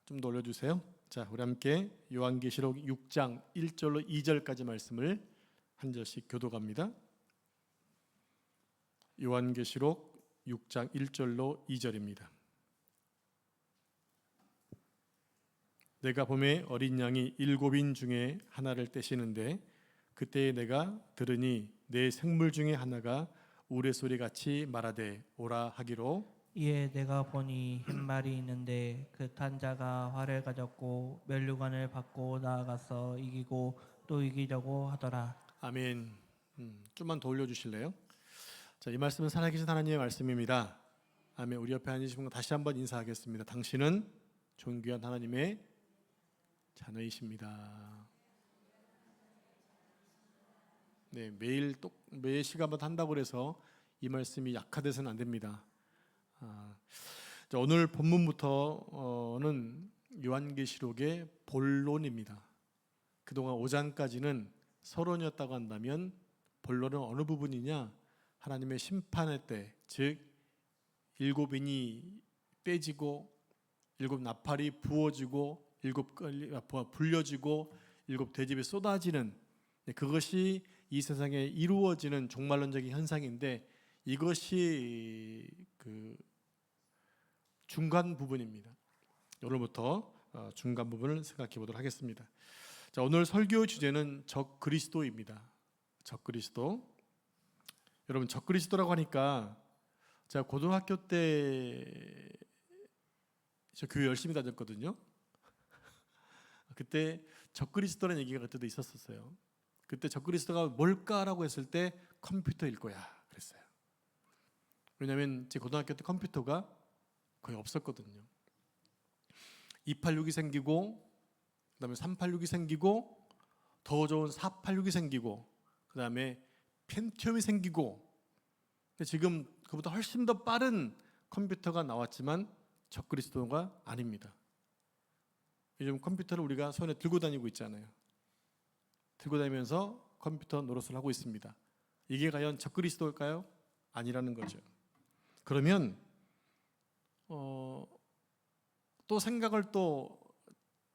좀 더 올려주세요. 자, 우리 함께 요한계시록 6장 1절로 2절까지 말씀을 한 절씩 교독합니다. 요한계시록 6장 1절로 2절입니다. 내가 봄에 어린 양이 7인 중에 하나를 떼시는데 그때에 내가 들으니 내 생물 중에 하나가 우레소리같이 말하되 오라 하기로 이에 내가 보니 흰말이 있는데 그 탄 자가 활을 가졌고 면류관을 받고 나아가서 이기고 또 이기려고 하더라. 아멘. 좀만 더 올려주실래요? 자, 이 말씀은 살아계신 하나님의 말씀입니다. 아멘. 우리 옆에 앉으신 분 다시 한번 인사하겠습니다. 당신은 존귀한 하나님의 자녀이십니다. 네, 매일 시간마다 한다고 해서 이 말씀이 약화돼서는 안 됩니다. 자, 오늘 본문부터는 요한계시록의 본론입니다. 그동안 5장까지는 서론이었다고 한다면 본론은 어느 부분이냐? 하나님의 심판의 때, 즉 7인이 떼지고 7 나팔이 부어지고 7 불려지고 7 대접이 쏟아지는, 그것이 이 세상에 이루어지는 종말론적인 현상인데 이것이 그 중간 부분입니다. 오늘부터 중간 부분을 생각해 보도록 하겠습니다. 자, 오늘 설교 주제는 적그리스도입니다. 적그리스도. 여러분, 적그리스도라고 하니까 제가 고등학교 때 저 교회 열심히 다녔거든요. 그때 적그리스도라는 얘기가 그때도 있었어요. 그때 적그리스도가 뭘까라고 했을 때 컴퓨터일 거야 그랬어요. 왜냐하면 제 고등학교 때 컴퓨터가 거의 없었거든요. 286이 생기고 그 다음에 386이 생기고 더 좋은 486이 생기고 그 다음에 펜티엄이 생기고, 근데 지금 그보다 훨씬 더 빠른 컴퓨터가 나왔지만 적그리스도가 아닙니다. 요즘 컴퓨터를 우리가 손에 들고 다니고 있잖아요. 들고 다니면서 컴퓨터 노릇을 하고 있습니다. 이게 과연 적그리스도일까요? 아니라는 거죠. 그러면 또 생각을 또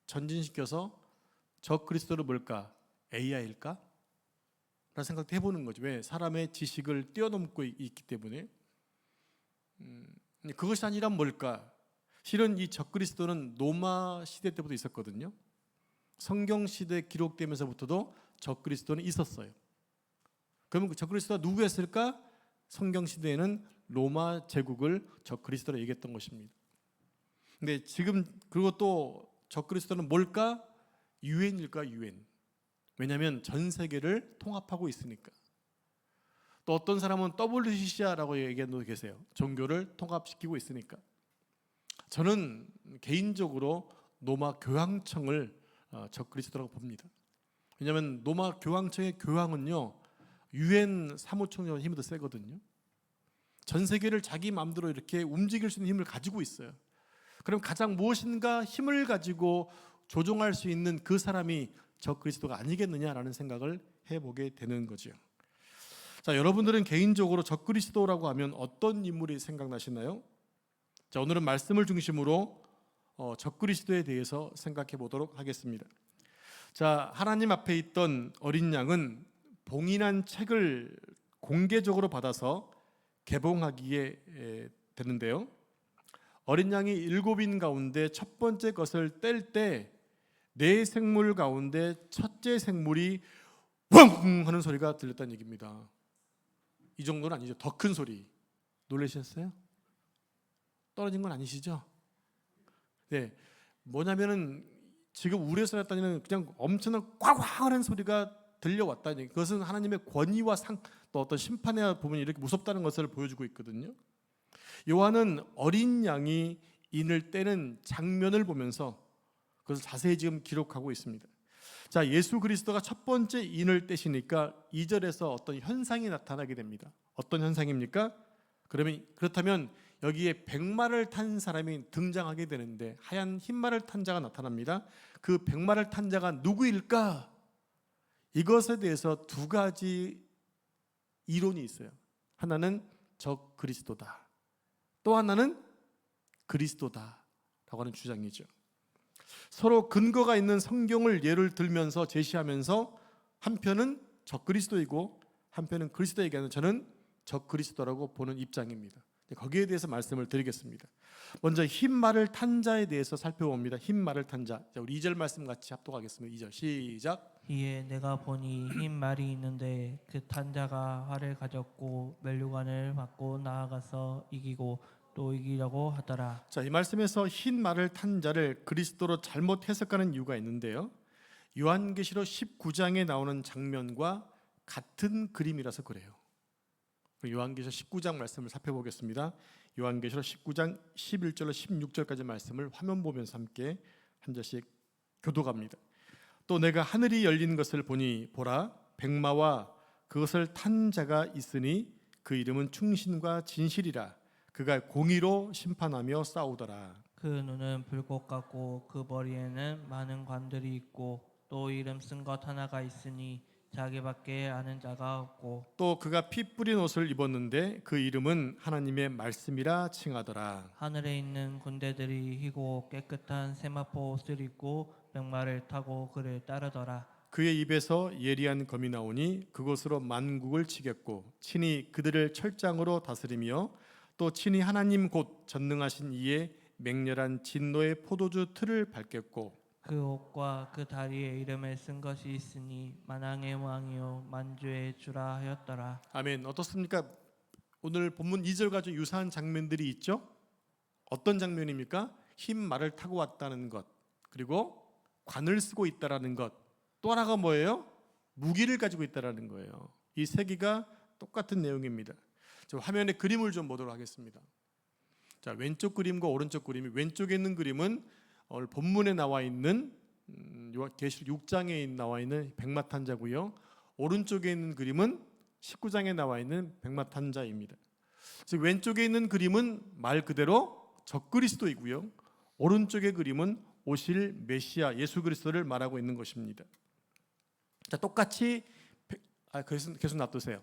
전진시켜서 적그리스도는 뭘까? AI일까? 라는 생각도 해보는 거죠. 왜? 사람의 지식을 뛰어넘고 있기 때문에. 그것이 아니란 뭘까? 실은 이 적그리스도는 로마 시대 때부터 있었거든요. 성경 시대 기록되면서부터도 적그리스도는 있었어요. 그러면 적그리스도가 누구였을까? 성경 시대에는 로마 제국을 적그리스도로 얘기했던 것입니다. 근데 지금 그리고 또 적그리스도는 뭘까? 유엔일까? 유엔. 왜냐하면 전 세계를 통합하고 있으니까. 또 어떤 사람은 WCC라고 얘기하는 분도 계세요. 종교를 통합시키고 있으니까. 저는 개인적으로 로마 교황청을 적그리스도라고 봅니다. 왜냐하면 로마 교황청의 교황은요, 유엔 사무총장의 힘이 더 세거든요. 전 세계를 자기 마음대로 이렇게 움직일 수 있는 힘을 가지고 있어요. 그럼 가장 무엇인가 힘을 가지고 조종할 수 있는 그 사람이 적그리스도가 아니겠느냐라는 생각을 해보게 되는 거죠. 자, 여러분들은 개인적으로 적그리스도라고 하면 어떤 인물이 생각나시나요? 자, 오늘은 말씀을 중심으로 적그리스도에 대해서 생각해 보도록 하겠습니다. 자, 하나님 앞에 있던 어린 양은 봉인한 책을 공개적으로 받아서 개봉하기에 되는데요. 어린 양이 7인 가운데 첫 번째 것을 뗄 때 네 생물 가운데 첫째 생물이 웅 하는 소리가 들렸다는 얘기입니다. 이 정도는 아니죠. 더 큰 소리. 놀라셨어요? 떨어진 건 아니시죠? 네, 뭐냐면은 지금 우리에서 났다는 그냥 엄청난 꽉꽉하는 소리가 들려왔다니, 그것은 하나님의 권위와 또 어떤 심판의 부분이 이렇게 무섭다는 것을 보여주고 있거든요. 요한은 어린 양이 인을 떼는 장면을 보면서 그것을 자세히 지금 기록하고 있습니다. 자, 예수 그리스도가 첫 번째 인을 떼시니까 2절에서 어떤 현상이 나타나게 됩니다. 어떤 현상입니까? 그렇다면 여기에 백마를 탄 사람이 등장하게 되는데 하얀 흰말을 탄 자가 나타납니다. 그 백마를 탄 자가 누구일까? 이것에 대해서 두 가지 이론이 있어요. 하나는 적그리스도다, 또 하나는 그리스도다라고 하는 주장이죠. 서로 근거가 있는 성경을 예를 들면서 제시하면서 한편은 적그리스도이고 한편은 그리스도에게 하는 저는 적그리스도라고 보는 입장입니다. 거기에 대해서 말씀을 드리겠습니다. 먼저 흰 말을 탄 자에 대해서 살펴봅니다. 흰 말을 탄 자. 자, 우리 2절 말씀 같이 합독하겠습니다. 2절 시작. 이에 내가 보니 흰 말이 있는데 그 탄 자가 활을 가졌고 면류관을 받고 나아가서 이기고 또 이기려고 하더라. 자, 이 말씀에서 흰 말을 탄 자를 그리스도로 잘못 해석하는 이유가 있는데요. 요한계시록 19장에 나오는 장면과 같은 그림이라서 그래요. 요한계시록 19장 말씀을 살펴보겠습니다. 요한계시록 19장 11절로 16절까지 말씀을 화면 보면서 함께 한 절씩 교독합니다. 또 내가 하늘이 열린 것을 보니 보라 백마와 그것을 탄 자가 있으니 그 이름은 충신과 진실이라. 그가 공의로 심판하며 싸우더라. 그 눈은 불꽃 같고 그 머리에는 많은 관들이 있고 또 이름 쓴 것 하나가 있으니 자기밖에 아는 자가 없고 또 그가 피 뿌린 옷을 입었는데 그 이름은 하나님의 말씀이라 칭하더라. 하늘에 있는 군대들이 희고 깨끗한 세마포 옷을 입고 백마를 타고 그를 따르더라. 그의 입에서 예리한 검이 나오니 그것으로 만국을 치겠고 친히 그들을 철장으로 다스리며 또 친히 하나님 곧 전능하신 이의 맹렬한 진노의 포도주 틀을 밟겠고 그 옷과 그 다리에 이름을 쓴 것이 있으니 만왕의 왕이요 만주의 주라 하였더라. 아멘. 어떻습니까? 오늘 본문 2절과 좀 유사한 장면들이 있죠? 어떤 장면입니까? 흰 말을 타고 왔다는 것, 그리고 관을 쓰고 있다라는 것, 또 하나가 뭐예요? 무기를 가지고 있다라는 거예요. 이 세 개가 똑같은 내용입니다. 저 화면에 그림을 좀 보도록 하겠습니다. 자, 왼쪽 그림과 오른쪽 그림이, 왼쪽에 있는 그림은 오늘 본문에 나와 있는 계시록 6장에 나와 있는 백마탄자고요. 오른쪽에 있는 그림은 19장에 나와 있는 백마탄자입니다. 즉 왼쪽에 있는 그림은 말 그대로 적그리스도이고요. 오른쪽의 그림은 오실 메시아 예수 그리스도를 말하고 있는 것입니다. 자, 똑같이 계속 놔두세요.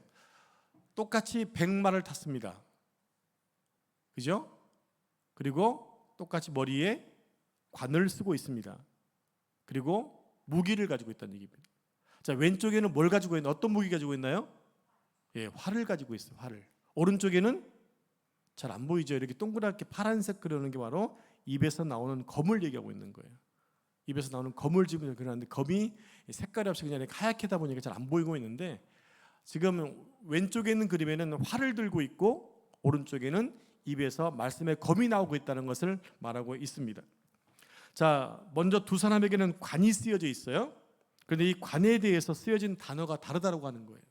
똑같이 백마를 탔습니다. 그죠? 그리고 똑같이 머리에 관을 쓰고 있습니다. 그리고 무기를 가지고 있다는 얘기입니다. 자, 왼쪽에는 뭘 가지고 있나요? 어떤 무기 가지고 있나요? 예, 활을 가지고 있어요. 활을. 오른쪽에는 잘 안 보이죠? 이렇게 동그랗게 파란색 그려놓은 게 바로 입에서 나오는 검을 얘기하고 있는 거예요. 입에서 나오는 검을 지금 그러는데 검이 색깔이 없이 그냥 하얗게다 보니까 잘 안 보이고 있는데 지금 왼쪽에 있는 그림에는 활을 들고 있고 오른쪽에는 입에서 말씀의 검이 나오고 있다는 것을 말하고 있습니다. 자, 먼저 두 사람에게는 관이 쓰여져 있어요. 그런데 이 관에 대해서 쓰여진 단어가 다르다고 하는 거예요.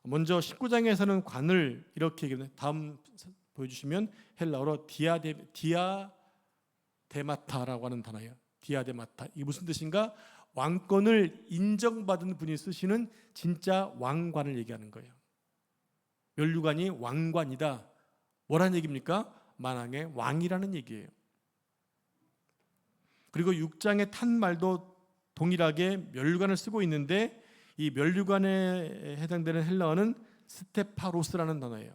먼저 19장에서는 관을 이렇게 얘기해요. 다음 보여주시면 헬라어로 디아데마타라고 하는 단어예요. 디아데마타. 이게 무슨 뜻인가? 왕권을 인정받은 분이 쓰시는 진짜 왕관을 얘기하는 거예요. 면류관이 왕관이다. 뭐라는 얘기입니까? 만왕의 왕이라는 얘기예요. 그리고 6장의 탄 말도 동일하게 면류관을 쓰고 있는데 이 면류관에 해당되는 헬라어는 스테파로스라는 단어예요.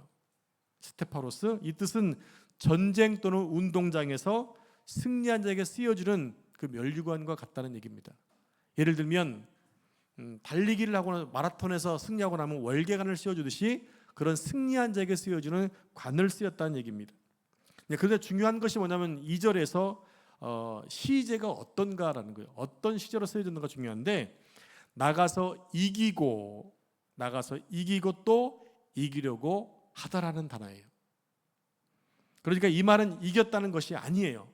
스테파로스. 이 뜻은 전쟁 또는 운동장에서 승리한 자에게 쓰여주는 그 면류관과 같다는 얘기입니다. 예를 들면 달리기를 하거나 마라톤에서 승리하고 나면 월계관을 씌워주듯이 그런 승리한 자에게 쓰여주는 관을 쓰였다는 얘기입니다. 그런데 중요한 것이 뭐냐면 2절에서 시제가 어떤가라는 거예요. 어떤 시제로 쓰여졌는가 중요한데 나가서 이기고 또 이기려고 하다라는 단어예요. 그러니까 이 말은 이겼다는 것이 아니에요.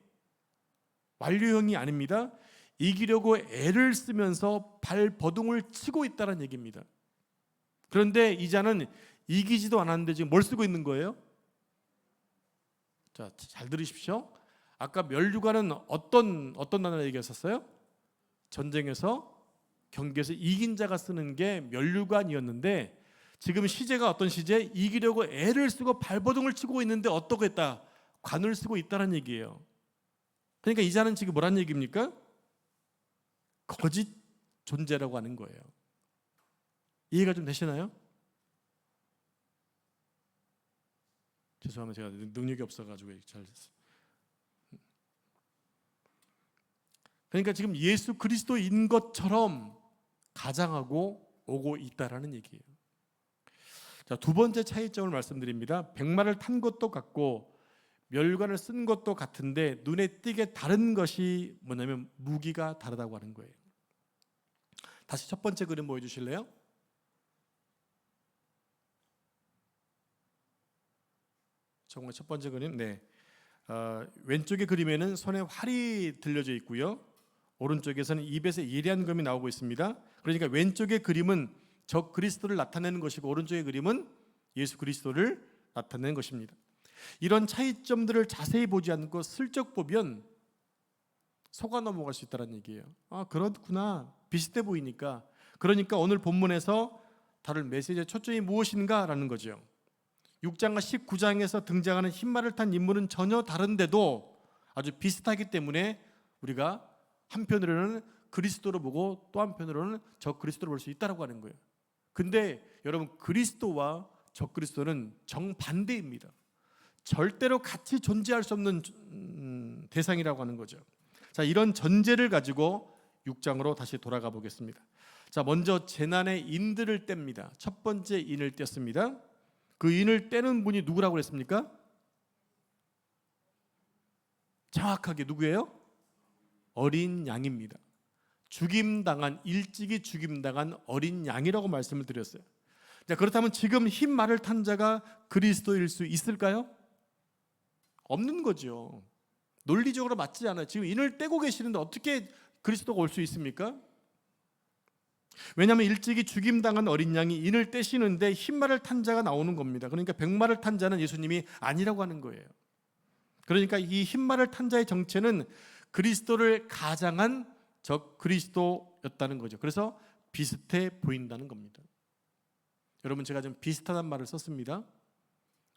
완료형이 아닙니다. 이기려고 애를 쓰면서 발버둥을 치고 있다는 얘기입니다. 그런데 이 자는 이기지도 않았는데 지금 뭘 쓰고 있는 거예요? 자, 잘 들으십시오. 아까 면류관은 어떤 단어를 얘기했었어요? 전쟁에서 경기에서 이긴 자가 쓰는 게 면류관이었는데 지금 시제가 어떤 시제? 이기려고 애를 쓰고 발버둥을 치고 있는데 어떻게 했다? 관을 쓰고 있다는 얘기예요. 그러니까 이 자는 지금 뭐란 얘기입니까? 거짓 존재라고 하는 거예요. 이해가 좀 되시나요? 죄송합니다. 제가 능력이 없어가지고 잘 됐어요. 그러니까 지금 예수 그리스도인 것처럼 가장하고 오고 있다라는 얘기예요. 자, 두 번째 차이점을 말씀드립니다. 백마를 탄 것도 같고 멸관을 쓴 것도 같은데 눈에 띄게 다른 것이 뭐냐면 무기가 다르다고 하는 거예요. 다시 첫 번째 그림 보여주실래요? 정말 첫 번째 그림, 네. 왼쪽의 그림에는 손에 활이 들려져 있고요. 오른쪽에서는 입에서 예리한 검이 나오고 있습니다. 그러니까 왼쪽의 그림은 적 그리스도를 나타내는 것이고 오른쪽의 그림은 예수 그리스도를 나타내는 것입니다. 이런 차이점들을 자세히 보지 않고 슬쩍 보면 속아 넘어갈 수 있다는 얘기예요. 아, 그렇구나. 비슷해 보이니까. 그러니까 오늘 본문에서 다룰 메시지의 초점이 무엇인가라는 거죠. 6장과 19장에서 등장하는 흰말을 탄 인물은 전혀 다른데도 아주 비슷하기 때문에 우리가 한편으로는 그리스도로 보고 또 한편으로는 적 그리스도로 볼 수 있다고 하는 거예요. 근데 여러분, 그리스도와 적 그리스도는 정반대입니다. 절대로 같이 존재할 수 없는 대상이라고 하는 거죠. 자, 이런 전제를 가지고 6장으로 다시 돌아가 보겠습니다. 자, 먼저 재난의 인들을 뗍니다. 첫 번째 인을 뗐습니다. 그 인을 떼는 분이 누구라고 그랬습니까? 정확하게 누구예요? 어린 양입니다. 일찍이 죽임당한 어린 양이라고 말씀을 드렸어요. 자, 그렇다면 지금 흰 말을 탄 자가 그리스도일 수 있을까요? 없는 거죠. 논리적으로 맞지 않아요. 지금 인을 떼고 계시는데 어떻게 그리스도가 올 수 있습니까? 왜냐하면 일찍이 죽임당한 어린 양이 인을 떼시는데 흰말을 탄 자가 나오는 겁니다. 그러니까 백말을 탄 자는 예수님이 아니라고 하는 거예요. 그러니까 이 흰말을 탄 자의 정체는 그리스도를 가장한 적 그리스도였다는 거죠. 그래서 비슷해 보인다는 겁니다. 여러분, 제가 좀 비슷하다는 말을 썼습니다.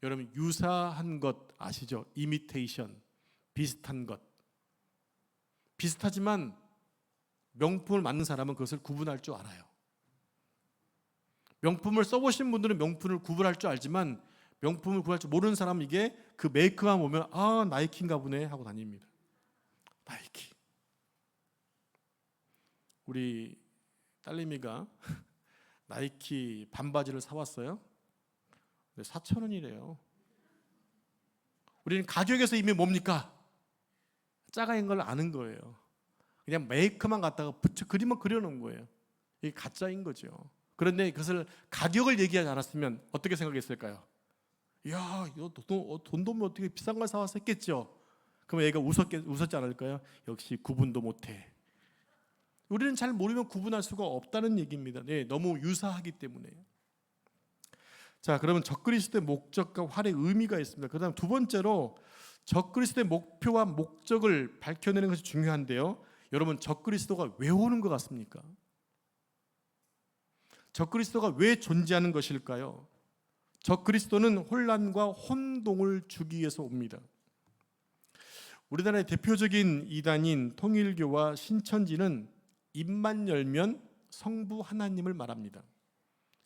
여러분, 유사한 것 아시죠? 이미테이션, 비슷한 것. 비슷하지만 명품을 만든 사람은 그것을 구분할 줄 알아요. 명품을 써보신 분들은 명품을 구분할 줄 알지만 명품을 구분할 줄 모르는 사람은 이게 그 메이크만 보면 아, 나이키인가 보네 하고 다닙니다. 나이키. 우리 딸내미가 나이키 반바지를 사왔어요. 근데 4,000원이래요. 우리는 가격에서 이미 뭡니까? 짜가인 걸 아는 거예요. 그냥 메이크만 갖다가 그림만 그려놓은 거예요. 이게 가짜인 거죠. 그런데 그것을 가격을 얘기하지 않았으면 어떻게 생각했을까요? 야, 이거 돈도 뭐 어떻게 비싼 걸 사와서 했겠죠. 그럼 얘가 웃었지 않을까요? 역시 구분도 못해. 우리는 잘 모르면 구분할 수가 없다는 얘기입니다. 네, 너무 유사하기 때문에. 자, 그러면 적그리스도의 목적과 활의 의미가 있습니다. 그다음 두 번째로 적그리스도의 목표와 목적을 밝혀내는 것이 중요한데요. 여러분, 적그리스도가 왜 오는 것 같습니까? 적그리스도가 왜 존재하는 것일까요? 적그리스도는 혼란과 혼동을 주기 위해서 옵니다. 우리나라의 대표적인 이단인 통일교와 신천지는 입만 열면 성부 하나님을 말합니다.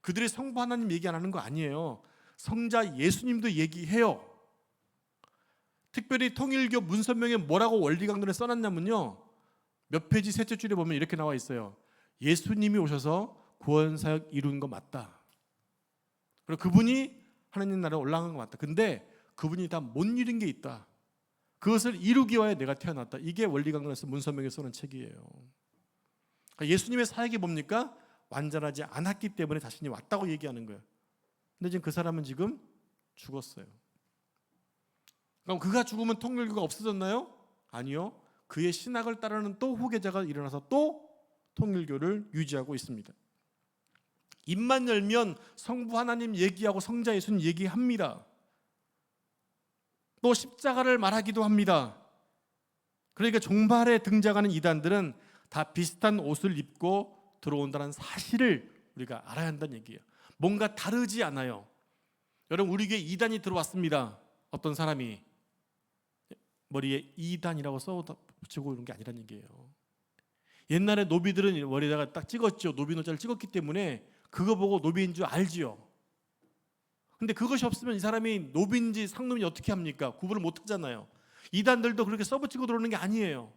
그들이 성부 하나님 얘기 안 하는 거 아니에요. 성자 예수님도 얘기해요. 특별히 통일교 문선명에 뭐라고 원리강론에 써놨냐면요, 몇 페이지 셋째 줄에 보면 이렇게 나와 있어요. 예수님이 오셔서 구원사역 이룬 거 맞다. 그리고 그분이 하나님 나라에 올라간 거 맞다. 근데 그분이 다 못 이룬 게 있다. 그것을 이루기 위하여 내가 태어났다. 이게 원리강론에서 문선명이 쓰는 책이에요. 예수님의 사역이 뭡니까? 완전하지 않았기 때문에 자신이 왔다고 얘기하는 거예요. 근데 지금 그 사람은 지금 죽었어요. 그럼 그가 죽으면 통일교가 없어졌나요? 아니요. 그의 신학을 따르는 또 후계자가 일어나서 또 통일교를 유지하고 있습니다. 입만 열면 성부 하나님 얘기하고 성자 예수님 얘기합니다. 또 십자가를 말하기도 합니다. 그러니까 종말에 등장하는 이단들은 다 비슷한 옷을 입고 들어온다는 사실을 우리가 알아야 한다는 얘기예요. 뭔가 다르지 않아요. 여러분, 우리 교회에 이단이 들어왔습니다. 어떤 사람이 머리에 이단이라고 써붙이고 이런 게 아니라는 얘기예요. 옛날에 노비들은 머리에다가 딱 찍었죠. 노비 노자를 찍었기 때문에 그거 보고 노비인 줄 알지요. 근데 그것이 없으면 이 사람이 노비인지 상놈인지 어떻게 합니까? 구분을 못 하잖아요. 이단들도 그렇게 써붙이고 들어오는 게 아니에요.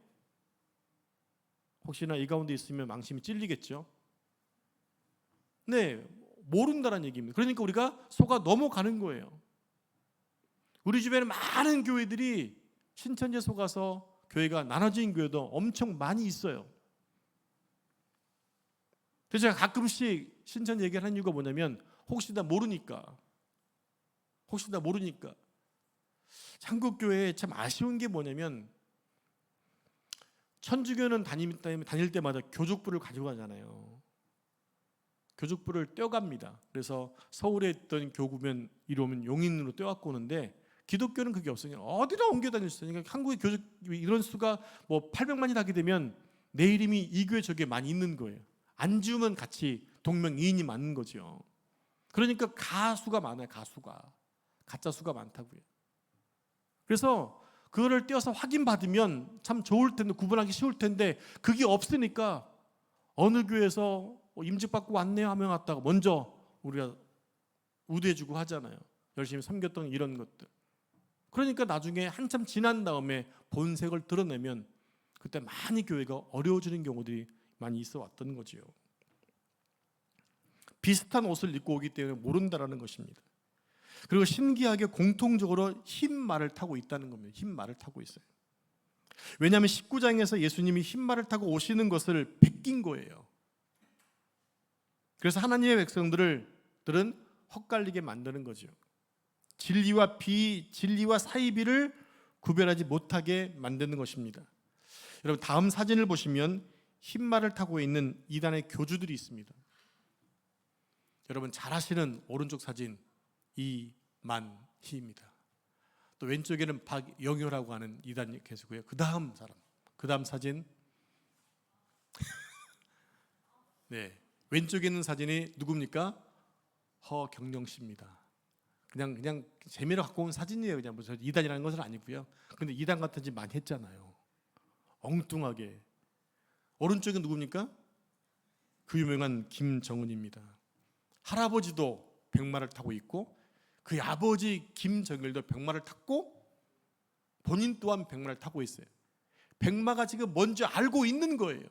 혹시나 이 가운데 있으면 망심이 찔리겠죠. 네, 모른다는 얘기입니다. 그러니까 우리가 속아 넘어가는 거예요. 우리 주변에 많은 교회들이 신천지에 속아서 교회가 나눠진 교회도 엄청 많이 있어요. 그래서 제가 가끔씩 신천지 얘기를 하는 이유가 뭐냐면 혹시 나 모르니까. 한국 교회에 참 아쉬운 게 뭐냐면 천주교는 다닐 때마다 교족부를 가지고 가잖아요. 교족부를 떼어갑니다. 그래서 서울에 있던 교구면 이러면 용인으로 떼어갖고 오는데 기독교는 그게 없어요. 어디나 옮겨 다닐 수 있어요. 그러니까 한국의 교족 이런 수가 뭐 800만이 하게 되면 내 이름이 이 교회 저기에 많이 있는 거예요. 안 지우면 같이 동명이인이 맞는 거죠. 그러니까 가수가 많아요. 가짜 수가 많다고요. 그래서 그거를 떼어서 확인받으면 참 좋을 텐데, 구분하기 쉬울 텐데 그게 없으니까 어느 교회에서 임직받고 왔네요 하면 왔다가 먼저 우리가 우대해주고 하잖아요. 열심히 섬겼던 이런 것들. 그러니까 나중에 한참 지난 다음에 본색을 드러내면 그때 많이 교회가 어려워지는 경우들이 많이 있어 왔던 거지요. 비슷한 옷을 입고 오기 때문에 모른다라는 것입니다. 그리고 신기하게 공통적으로 흰 말을 타고 있다는 겁니다. 흰 말을 타고 있어요. 왜냐하면 19장에서 예수님이 흰 말을 타고 오시는 것을 베낀 거예요. 그래서 하나님의 백성들은 헛갈리게 만드는 거죠. 진리와 사이비를 구별하지 못하게 만드는 것입니다. 여러분, 다음 사진을 보시면 흰 말을 타고 있는 이단의 교주들이 있습니다. 여러분 잘 아시는 오른쪽 사진 이만희입니다. 또 왼쪽에는 박영효라고 하는 이단 교수고요. 그 다음 사진 네, 왼쪽에 있는 사진이 누굽니까? 허경영 씨입니다. 그냥 재미로 갖고 온 사진이에요. 그냥 무슨 이단이라는 것은 아니고요. 근데 이단 같은 짓 많이 했잖아요. 엉뚱하게. 오른쪽은 누굽니까? 그 유명한 김정은입니다. 할아버지도 백마를 타고 있고 그 아버지 김정일도 백마를 탔고 본인 또한 백마를 타고 있어요. 백마가 지금 뭔지 알고 있는 거예요.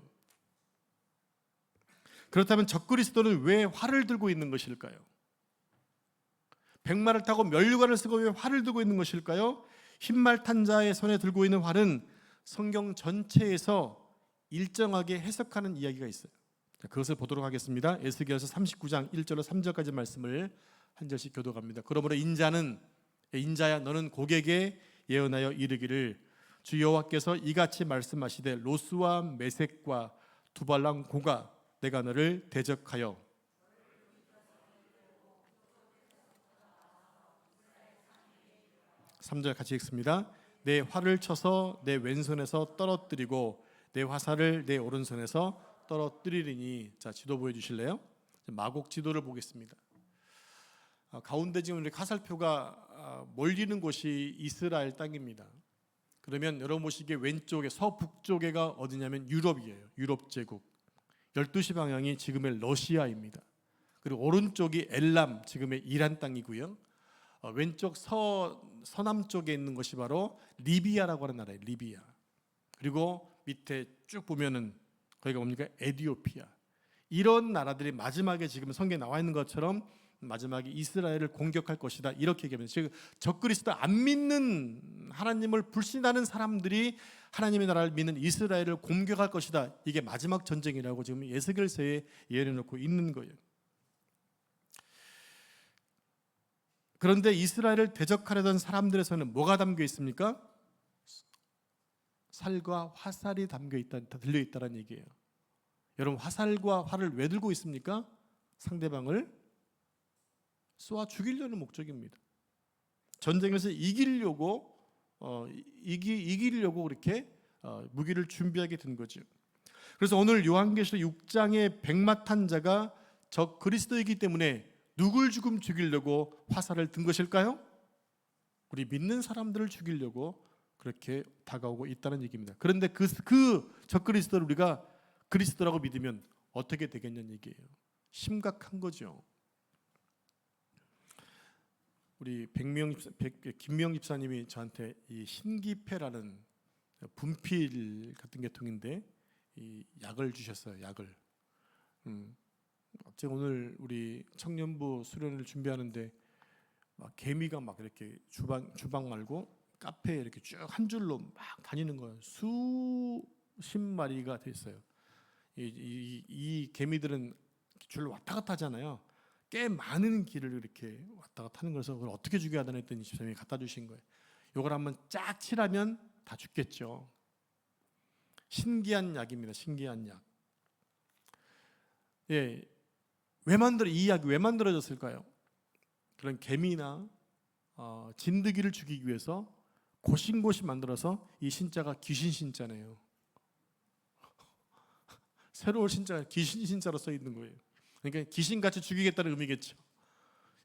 그렇다면 적그리스도는 왜 활을 들고 있는 것일까요? 백마를 타고 면류관을 쓰고 왜 활을 들고 있는 것일까요? 흰말 탄 자의 손에 들고 있는 활은 성경 전체에서 일정하게 해석하는 이야기가 있어요. 그것을 보도록 하겠습니다. 에스겔서 39장 1절로 3절까지 말씀을 한 절씩 교독합니다. 그러므로 인자야 너는 고객에게 예언하여 이르기를 주 여호와께서 이같이 말씀하시되 로스와 메섹과 두발랑 고가 내가 너를 대적하여 3절 같이 읽습니다. 내 활을 쳐서 내 왼손에서 떨어뜨리고 내 화살을 내 오른손에서 떨어뜨리리니. 자, 지도 보여주실래요? 마곡 지도를 보겠습니다. 가운데 지금 이렇게 화살표가 몰리는 곳이 이스라엘 땅입니다. 그러면 여러분 보시기에 왼쪽에 서북쪽에가 어디냐면 유럽이에요. 유럽 제국. 12시 방향이 지금의 러시아입니다. 그리고 오른쪽이 엘람, 지금의 이란 땅이고요. 왼쪽 서남쪽에 있는 것이 바로 리비아라고 하는 나라예요. 리비아. 그리고 밑에 쭉 보면은 거기가 뭡니까? 에티오피아. 이런 나라들이 마지막에 지금 성경에 나와 있는 것처럼 마지막에 이스라엘을 공격할 것이다. 이렇게 얘기합니다. 즉 적그리스도 안 믿는 하나님을 불신하는 사람들이 하나님의 나라를 믿는 이스라엘을 공격할 것이다. 이게 마지막 전쟁이라고 지금 에스겔서에 예언해 놓고 있는 거예요. 그런데 이스라엘을 대적하려던 사람들의 손에 뭐가 담겨 있습니까? 살과 화살이 담겨 있다, 들려 있다는 얘기예요. 여러분 화살과 활을 왜 들고 있습니까? 상대방을 쏘아 죽이려는 목적입니다. 전쟁에서 이기려고 그렇게 무기를 준비하게 된 거죠. 그래서 오늘 요한계시록 6장의 백마 탄 자가 적 그리스도이기 때문에 누굴 죽이려고 화살을 든 것일까요? 우리 믿는 사람들을 죽이려고 그렇게 다가오고 있다는 얘기입니다. 그런데 그 적그리스도를 우리가 그리스도라고 믿으면 어떻게 되겠냐는 얘기예요. 심각한 거죠. 우리 김명 집사님이 저한테 이 신기패라는 분필 같은 계통인데 이 약을 주셨어요. 약을. 어째 오늘 우리 청년부 수련을 준비하는데 막 개미가 막 이렇게 주방 말고 카페에 이렇게 쭉 한 줄로 막 다니는 거예요. 수십 마리가 됐어요. 이 개미들은 줄로 왔다 갔다 하잖아요. 꽤 많은 길을 이렇게 왔다 갔다 하는 거라서 그걸 어떻게 죽여야 되나 했더니 집사님이 갖다 주신 거예요. 이걸 한번 쫙 칠하면 다 죽겠죠. 신기한 약입니다. 신기한 약. 예, 이 약이 왜 만들어졌을까요? 그런 개미나 진드기를 죽이기 위해서 고심고심 만들어서 이 신자가 귀신 신자네요. 새로운 신자가 귀신 신자로 써 있는 거예요. 그러니까 귀신같이 죽이겠다는 의미겠죠.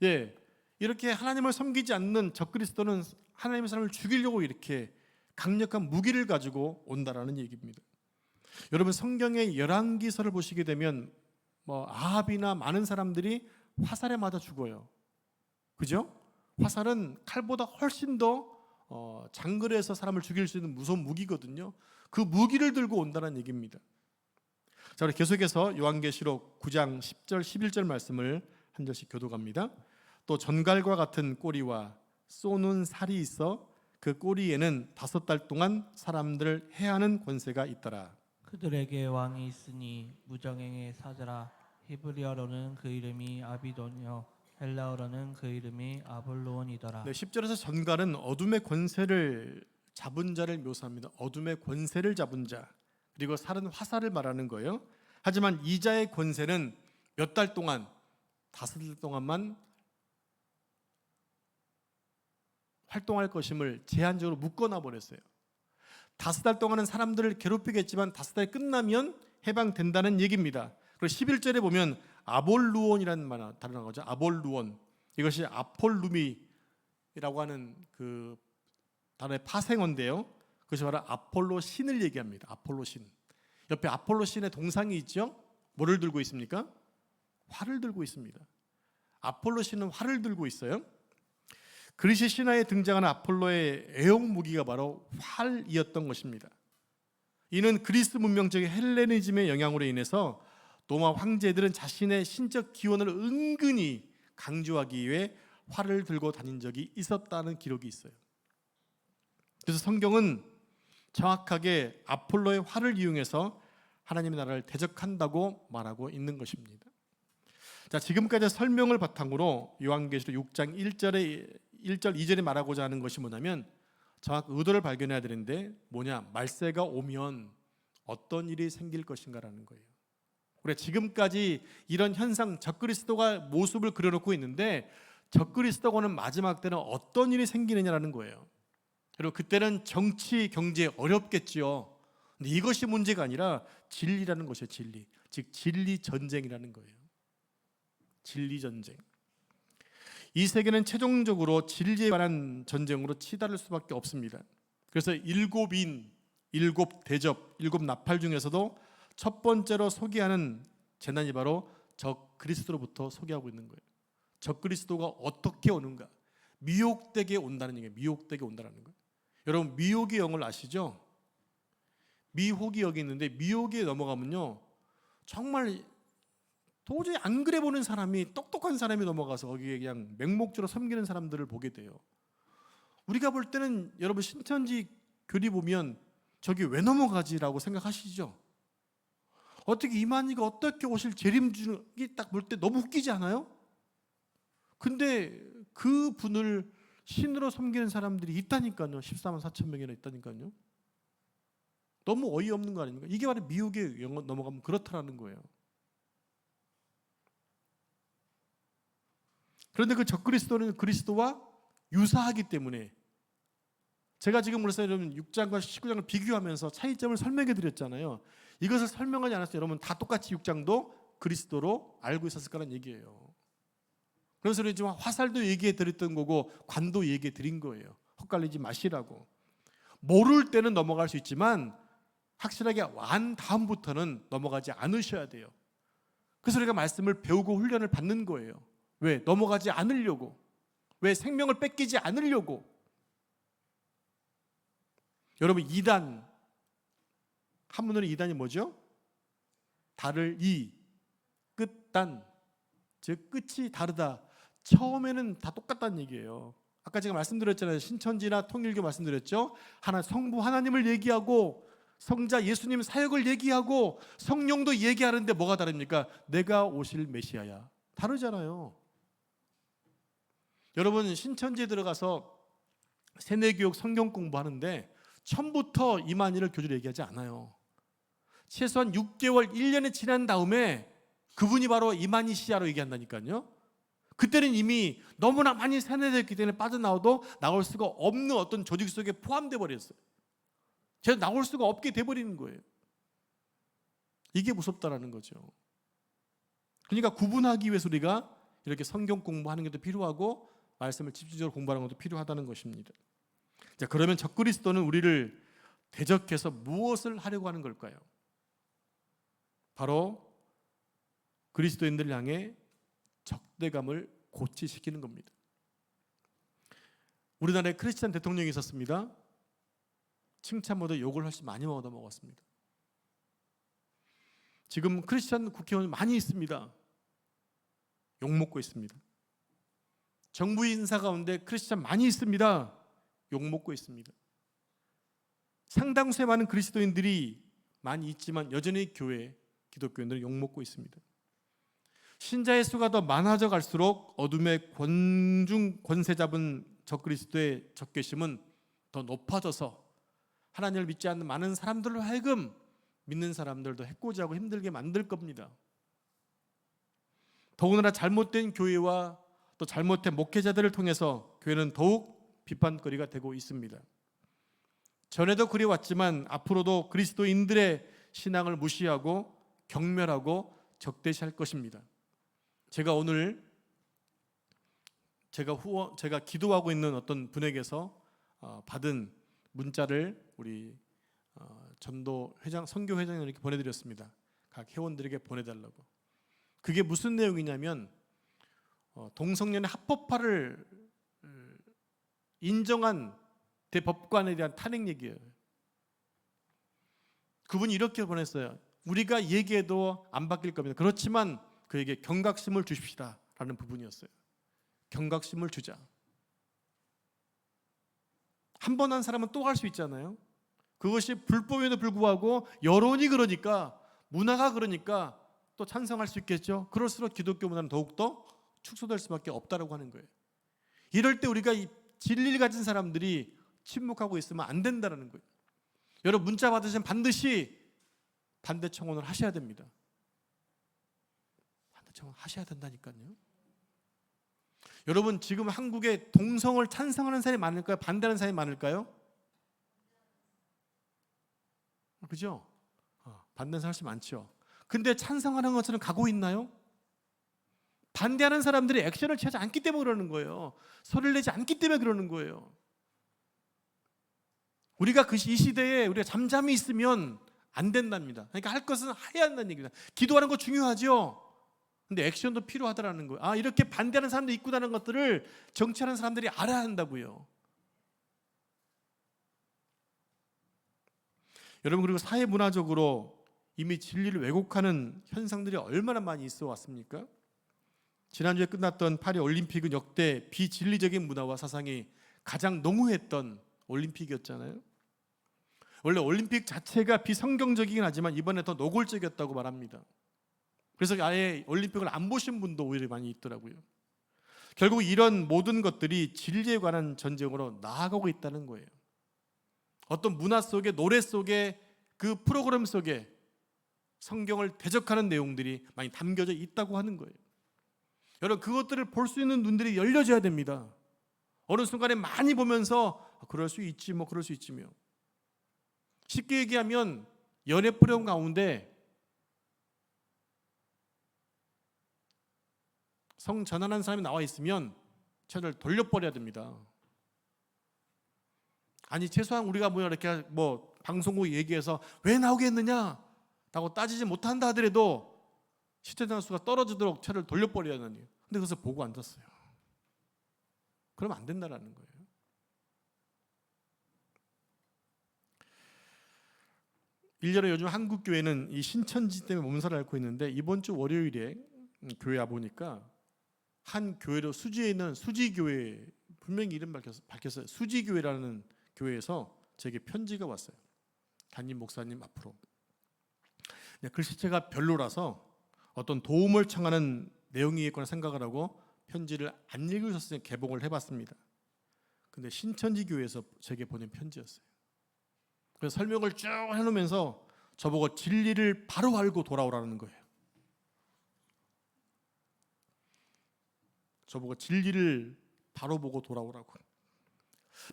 예, 이렇게 하나님을 섬기지 않는 적그리스도는 하나님의 사람을 죽이려고 이렇게 강력한 무기를 가지고 온다라는 얘기입니다. 여러분 성경의 열왕기서를 보시게 되면 아합이나 많은 사람들이 화살에 맞아 죽어요. 그죠? 화살은 칼보다 훨씬 더 장거리에서 사람을 죽일 수 있는 무서운 무기거든요. 그 무기를 들고 온다는 얘기입니다. 자, 우리 계속해서 요한계시록 9장 10절 11절 말씀을 한 절씩 교독합니다. 또 전갈과 같은 꼬리와 쏘는 살이 있어 그 꼬리에는 5달 동안 사람들을 해하는 권세가 있더라. 그들에게 왕이 있으니 무정행의 사자라. 히브리어로는 그 이름이 아비돈이요 헬라어로는 그 이름이 아볼로온이더라. 네, 10절에서 전갈은 어둠의 권세를 잡은 자를 묘사합니다. 어둠의 권세를 잡은 자. 그리고 살은 화살을 말하는 거예요. 하지만 이 자의 권세는 몇 달 동안 5달 동안만 활동할 것임을 제한적으로 묶어놔 버렸어요. 5달 동안은 사람들을 괴롭히겠지만 5달 끝나면 해방된다는 얘기입니다. 그리고 11절에 보면 아볼루온이라는 말 다른 거죠. 아볼루온. 이것이 아폴루미라고 하는 그 단어의 파생어인데요. 그것이 바로 아폴로 신을 얘기합니다. 아폴로 신. 옆에 아폴로 신의 동상이 있죠. 뭐를 들고 있습니까? 활을 들고 있습니다. 아폴로 신은 활을 들고 있어요. 그리스 신화에 등장하는 아폴로의 애용 무기가 바로 활이었던 것입니다. 이는 그리스 문명적인 헬레니즘의 영향으로 인해서 로마 황제들은 자신의 신적 기원을 은근히 강조하기 위해 활을 들고 다닌 적이 있었다는 기록이 있어요. 그래서 성경은 정확하게 아폴로의 활을 이용해서 하나님의 나라를 대적한다고 말하고 있는 것입니다. 자, 지금까지 설명을 바탕으로 요한계시록 6장 1절 2절에 말하고자 하는 것이 뭐냐면 정확 의도를 발견해야 되는데 말세가 오면 어떤 일이 생길 것인가라는 거예요. 우리가 지금까지 이런 현상, 적그리스도가 모습을 그려놓고 있는데 적그리스도가 오는 마지막 때는 어떤 일이 생기느냐라는 거예요. 그리고 그때는 정치, 경제 어렵겠지요. 근데 이것이 문제가 아니라 진리라는 것이에요. 진리. 즉 진리 전쟁이라는 거예요. 진리 전쟁. 이 세계는 최종적으로 진리에 관한 전쟁으로 치달을 수밖에 없습니다. 그래서 7인, 7대접, 7나팔 중에서도 첫 번째로 소개하는 재난이 바로 적그리스도로부터 소개하고 있는 거예요. 적그리스도가 어떻게 오는가? 미혹되게 온다는 얘기예요. 미혹되게 온다는 거예요. 여러분 미혹의 영을 아시죠? 미혹이 여기 있는데 미혹에 넘어가면요 정말 도저히 안 그래 보는 사람이, 똑똑한 사람이 넘어가서 거기에 그냥 맹목적으로 섬기는 사람들을 보게 돼요. 우리가 볼 때는 여러분 신천지 교리 보면 저기 왜 넘어가지라고 생각하시죠? 어떻게 이만희가 어떻게 오실 재림주기 딱 볼 때 너무 웃기지 않아요? 근데 그 분을 신으로 섬기는 사람들이 있다니까요. 14만 4천 명이나 있다니까요. 너무 어이없는 거 아닙니까? 이게 바로 미혹에 넘어가면 그렇다라는 거예요. 그런데 그 적그리스도는 그리스도와 유사하기 때문에 제가 지금 그래서 여러분 6장과 19장을 비교하면서 차이점을 설명해 드렸잖아요. 이것을 설명하지 않았어요. 여러분 다 똑같이 6장도 그리스도로 알고 있었을 거란 얘기예요. 그래서 지금 화살도 얘기해 드렸던 거고 관도 얘기해 드린 거예요. 헛갈리지 마시라고. 모를 때는 넘어갈 수 있지만 확실하게 완 다음부터는 넘어가지 않으셔야 돼요. 그래서 우리가 말씀을 배우고 훈련을 받는 거예요. 왜? 넘어가지 않으려고. 왜? 생명을 뺏기지 않으려고. 여러분 이단 한문으로 이단이 뭐죠? 다를 이, 끝단, 즉 끝이 다르다. 처음에는 다 똑같다는 얘기예요. 아까 제가 말씀드렸잖아요. 신천지나 통일교 말씀드렸죠. 하나 성부 하나님을 얘기하고 성자 예수님 사역을 얘기하고 성령도 얘기하는데 뭐가 다릅니까? 내가 오실 메시아야. 다르잖아요. 여러분 신천지에 들어가서 세뇌교육 성경 공부하는데 처음부터 이만희를 교주로 얘기하지 않아요. 최소한 6개월, 1년이 지난 다음에 그분이 바로 이만희 씨야로 얘기한다니까요. 그때는 이미 너무나 많이 세뇌됐기 때문에 빠져나와도 나올 수가 없는 어떤 조직 속에 포함되어 버렸어요. 제가 나올 수가 없게 돼버리는 거예요. 이게 무섭다라는 거죠. 그러니까 구분하기 위해서 우리가 이렇게 성경 공부하는 것도 필요하고 말씀을 집중적으로 공부하는 것도 필요하다는 것입니다. 자, 그러면 적그리스도는 우리를 대적해서 무엇을 하려고 하는 걸까요? 바로 그리스도인들을 향해 적대감을 고취시키는 겁니다. 우리나라에 크리스찬 대통령이 있었습니다. 칭찬보다 욕을 훨씬 많이 얻어먹었습니다. 지금 크리스찬 국회의원 많이 있습니다. 욕먹고 있습니다. 정부 인사 가운데 크리스찬 많이 있습니다. 욕먹고 있습니다. 상당수의 많은 그리스도인들이 많이 있지만 여전히 교회, 기독교인들은 욕먹고 있습니다. 신자의 수가 더 많아져 갈수록 어둠의 권세 잡은 적그리스도의 적개심은 더 높아져서 하나님을 믿지 않는 많은 사람들로 하여금 믿는 사람들도 해코지하고 힘들게 만들 겁니다. 더군다나 잘못된 교회와 또 잘못된 목회자들을 통해서 교회는 더욱 비판거리가 되고 있습니다. 전에도 그래왔지만 앞으로도 그리스도인들의 신앙을 무시하고 경멸하고 적대시할 것입니다. 제가 오늘 제가 기도하고 있는 어떤 분에게서 받은 문자를 우리 전도 회장, 선교 회장님께 보내드렸습니다. 각 회원들에게 보내달라고. 그게 무슨 내용이냐면 동성연애 합법화를 인정한 대법관에 대한 탄핵 얘기예요. 그분이 이렇게 보냈어요. 우리가 얘기해도 안 바뀔 겁니다. 그렇지만 그에게 경각심을 주십시다 라는 부분이었어요. 경각심을 주자. 한 번 한 사람은 또 할 수 있잖아요. 그것이 불법에도 불구하고 여론이 그러니까, 문화가 그러니까 또 찬성할 수 있겠죠. 그럴수록 기독교 문화는 더욱더 축소될 수밖에 없다라고 하는 거예요. 이럴 때 우리가 이 진리를 가진 사람들이 침묵하고 있으면 안 된다는 거예요. 여러분 문자 받으시면 반드시 반대 청원을 하셔야 됩니다. 반대 청원 하셔야 된다니까요. 여러분 지금 한국에 동성을 찬성하는 사람이 많을까요? 반대하는 사람이 많을까요? 그죠? 반대하는 사람이 많죠. 근데 찬성하는 것처럼 가고 있나요? 반대하는 사람들이 액션을 취하지 않기 때문에 그러는 거예요. 소리를 내지 않기 때문에 그러는 거예요. 우리가 이 시대에 우리가 잠잠히 있으면 안 된답니다. 그러니까 할 것은 해야 한다는 얘기입니다. 기도하는 거 중요하죠. 근데 액션도 필요하다라는 거예요. 이렇게 반대하는 사람들이 있구나라는 것들을 정치하는 사람들이 알아야 한다고요. 여러분 그리고 사회 문화적으로 이미 진리를 왜곡하는 현상들이 얼마나 많이 있어 왔습니까? 지난주에 끝났던 파리 올림픽은 역대 비진리적인 문화와 사상이 가장 농후했던 올림픽이었잖아요. 원래 올림픽 자체가 비성경적이긴 하지만 이번에 더 노골적이었다고 말합니다. 그래서 아예 올림픽을 안 보신 분도 오히려 많이 있더라고요. 결국 이런 모든 것들이 진리에 관한 전쟁으로 나아가고 있다는 거예요. 어떤 문화 속에, 노래 속에, 그 프로그램 속에 성경을 대적하는 내용들이 많이 담겨져 있다고 하는 거예요. 여러분 그것들을 볼 수 있는 눈들이 열려져야 됩니다. 어느 순간에 많이 보면서 그럴 수 있지 뭐 그럴 수 있지며, 쉽게 얘기하면 연애 프로그램 가운데 성 전환한 사람이 나와 있으면 채널 돌려버려야 됩니다. 아니 최소한 우리가 이렇게 방송국 얘기해서 왜 나오게 했느냐 라고 따지지 못한다 하더라도 시청자 수가 떨어지도록 채널 돌려버려야 하는 거예요. 근데 그것을 보고 앉았어요. 그러면 안 된다는 거예요. 일례로 요즘 한국 교회는 이 신천지 때문에 몸살을 앓고 있는데, 이번 주 월요일에 교회 와 보니까 한 교회로 수지에 있는 수지교회, 분명히 이름 밝혔어요. 수지교회라는 교회에서 제게 편지가 왔어요. 담임 목사님 앞으로. 글씨체가 별로라서 어떤 도움을 청하는 내용이겠거나 생각을 하고 편지를 안 읽으셨으니 개봉을 해봤습니다. 근데 신천지 교회에서 제게 보낸 편지였어요. 그래서 설명을 쭉 해놓으면서 저보고 진리를 바로 알고 돌아오라는 거예요. 저보고 진리를 바로 보고 돌아오라고.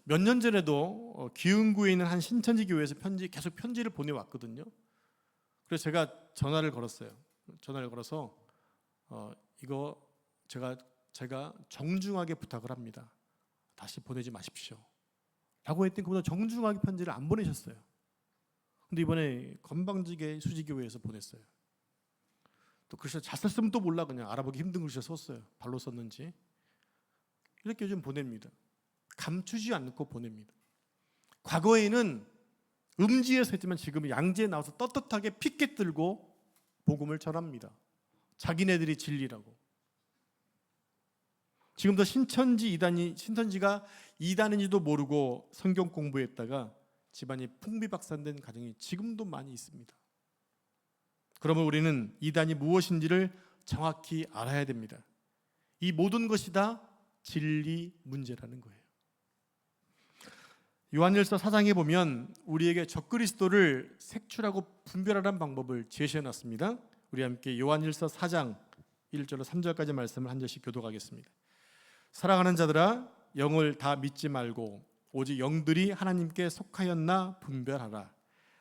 몇 년 전에도 기흥구에 있는 한 신천지 교회에서 계속 편지를 보내왔거든요. 그래서 제가 전화를 걸었어요. 전화를 걸어서 이거 제가 정중하게 부탁을 합니다. 다시 보내지 마십시오 라고 했더니 그보다 정중하게 편지를 안 보내셨어요. 근데 이번에 건방지게 수지교회에서 보냈어요. 또 글씨 잘 썼으면 또 몰라, 그냥 알아보기 힘든 글씨 썼어요. 발로 썼는지. 이렇게 요즘 보냅니다. 감추지 않고 보냅니다. 과거에는 음지에서 했지만 지금은 양지에 나와서 떳떳하게 피켓 들고 복음을 전합니다. 자기네들이 진리라고. 지금도 신천지가 이단인지도 모르고 성경 공부했다가 집안이 풍비박산된 가정이 지금도 많이 있습니다. 그러면 우리는 이단이 무엇인지를 정확히 알아야 됩니다. 이 모든 것이 다 진리 문제라는 거예요. 요한일서 4장에 보면 우리에게 적그리스도를 색출하고 분별하라는 방법을 제시해 놨습니다. 우리 함께 요한일서 4장 1절로 3절까지 말씀을 한 절씩 교독하겠습니다. 사랑하는 자들아, 영을 다 믿지 말고 오직 영들이 하나님께 속하였나 분별하라.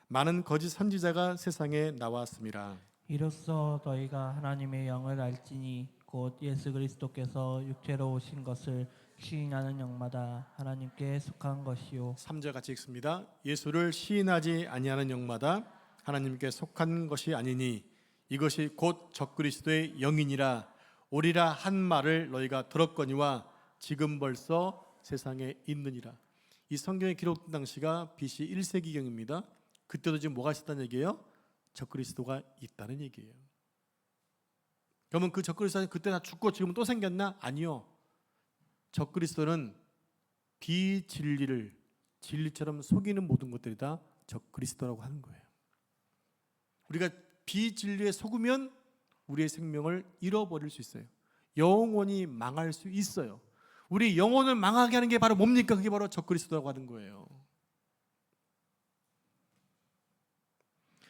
많은 거짓 선지자가 세상에 나왔음이라. 이로써 너희가 하나님의 영을 알지니 곧 예수 그리스도께서 육체로 오신 것을 시인하는 영마다 하나님께 속한 것이요. 3절 같이 읽습니다. 예수를 시인하지 아니하는 영마다 하나님께 속한 것이 아니니 이것이 곧 적그리스도의 영이니라. 오리라 한 말을 너희가 들었거니와 지금 벌써 세상에 있느니라. 이 성경에 기록된 당시가 BC 1세기경입니다. 그때도 지금 뭐가 있었다는 얘기예요? 적그리스도가 있다는 얘기예요. 그러면 그 적그리스도는 그때 다 죽고 지금 또 생겼나? 아니요. 적그리스도는 비진리를 진리처럼 속이는 모든 것들이 다 적그리스도라고 하는 거예요. 우리가 비진리에 속으면 우리의 생명을 잃어버릴 수 있어요. 영원히 망할 수 있어요. 우리 영혼을 망하게 하는 게 바로 뭡니까? 그게 바로 적그리스도라고 하는 거예요.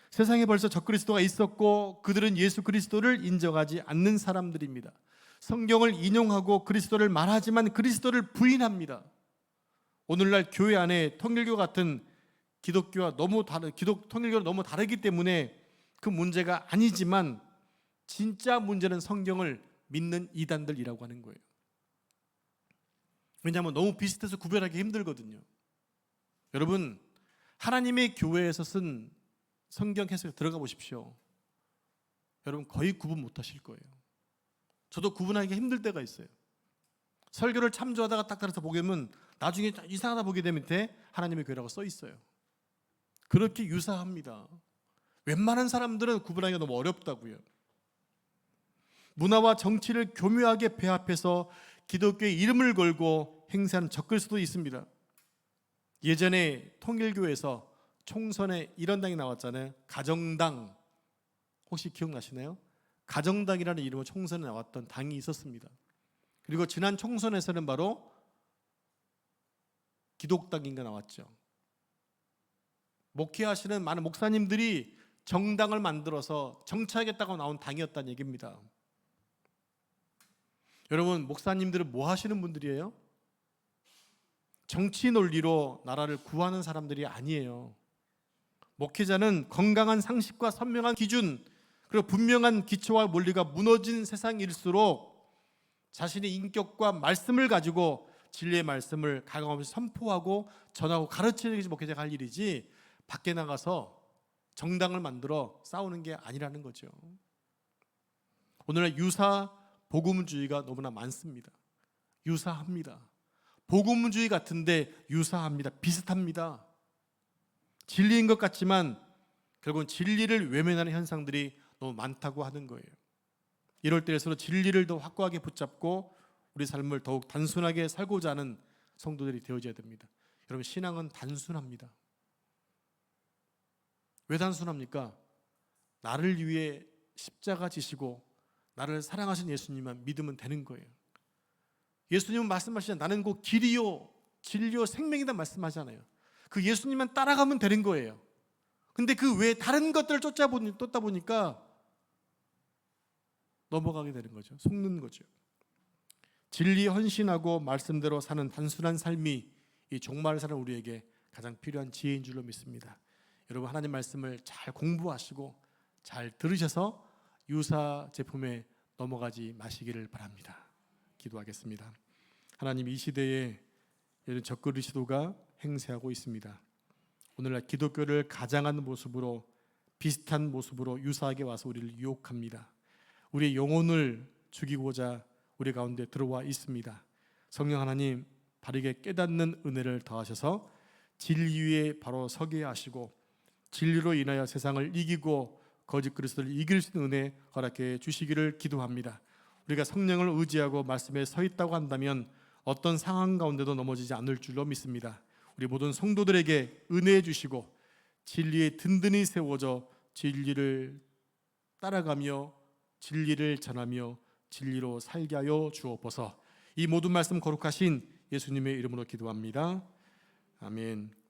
세상에 벌써 적그리스도가 있었고 그들은 예수 그리스도를 인정하지 않는 사람들입니다. 성경을 인용하고 그리스도를 말하지만 그리스도를 부인합니다. 오늘날 교회 안에 통일교 같은 통일교와 너무 다르기 때문에 그 문제가 아니지만 진짜 문제는 성경을 믿는 이단들이라고 하는 거예요. 왜냐하면 너무 비슷해서 구별하기 힘들거든요. 여러분, 하나님의 교회에서 쓴 성경 해석에 들어가 보십시오. 여러분 거의 구분 못 하실 거예요. 저도 구분하기가 힘들 때가 있어요. 설교를 참조하다가 딱 따라서 보게 되면 나중에 이상하다 보게 되면 밑에 하나님의 교회라고 써 있어요. 그렇게 유사합니다. 웬만한 사람들은 구분하기가 너무 어렵다고요. 문화와 정치를 교묘하게 배합해서 기독교의 이름을 걸고 행사하는 적그리스도도 있습니다. 예전에 통일교에서 총선에 이런 당이 나왔잖아요. 가정당. 혹시 기억나시나요? 가정당이라는 이름으로 총선에 나왔던 당이 있었습니다. 그리고 지난 총선에서는 바로 기독당인가 나왔죠. 목회하시는 많은 목사님들이 정당을 만들어서 정치하겠다고 나온 당이었다는 얘기입니다. 여러분, 목사님들은 뭐 하시는 분들이에요? 정치 논리로 나라를 구하는 사람들이 아니에요. 목회자는 건강한 상식과 선명한 기준, 그리고 분명한 기초와 논리가 무너진 세상일수록 자신의 인격과 말씀을 가지고 진리의 말씀을 가감없이 선포하고 전하고 가르치는 것이 목회자가 할 일이지 밖에 나가서 정당을 만들어 싸우는 게 아니라는 거죠. 오늘날 유사 복음주의가 너무나 많습니다. 유사합니다. 복음주의 같은데 유사합니다. 비슷합니다. 진리인 것 같지만 결국은 진리를 외면하는 현상들이 너무 많다고 하는 거예요. 이럴 때일수록 진리를 더 확고하게 붙잡고 우리 삶을 더욱 단순하게 살고자 하는 성도들이 되어져야 됩니다. 여러분, 신앙은 단순합니다. 왜 단순합니까? 나를 위해 십자가 지시고 나를 사랑하신 예수님만 믿으면 되는 거예요. 예수님은 말씀하시잖아요. 나는 곧 길이요 진리요 생명이다 말씀하잖아요. 그 예수님만 따라가면 되는 거예요. 근데 그 외에 다른 것들을 쫓다 보니까 넘어가게 되는 거죠. 속는 거죠. 진리 헌신하고 말씀대로 사는 단순한 삶이 이 종말을 사는 우리에게 가장 필요한 지혜인 줄로 믿습니다. 여러분, 하나님 말씀을 잘 공부하시고 잘 들으셔서 유사 제품에 넘어가지 마시기를 바랍니다. 기도하겠습니다. 하나님, 이 시대에 이런 적그리스도가 행세하고 있습니다. 오늘날 기독교를 가장한 모습으로, 비슷한 모습으로 유사하게 와서 우리를 유혹합니다. 우리의 영혼을 죽이고자 우리 가운데 들어와 있습니다. 성령 하나님, 바르게 깨닫는 은혜를 더하셔서 진리 위에 바로 서게 하시고 진리로 인하여 세상을 이기고 거짓 그리스도를 이길 수 있는 은혜 허락해 주시기를 기도합니다. 우리가 성령을 의지하고 말씀에 서 있다고 한다면 어떤 상황 가운데도 넘어지지 않을 줄로 믿습니다. 우리 모든 성도들에게 은혜해 주시고 진리에 든든히 세워져 진리를 따라가며 진리를 전하며 진리로 살게 하여 주옵소서. 이 모든 말씀 거룩하신 예수님의 이름으로 기도합니다. 아멘.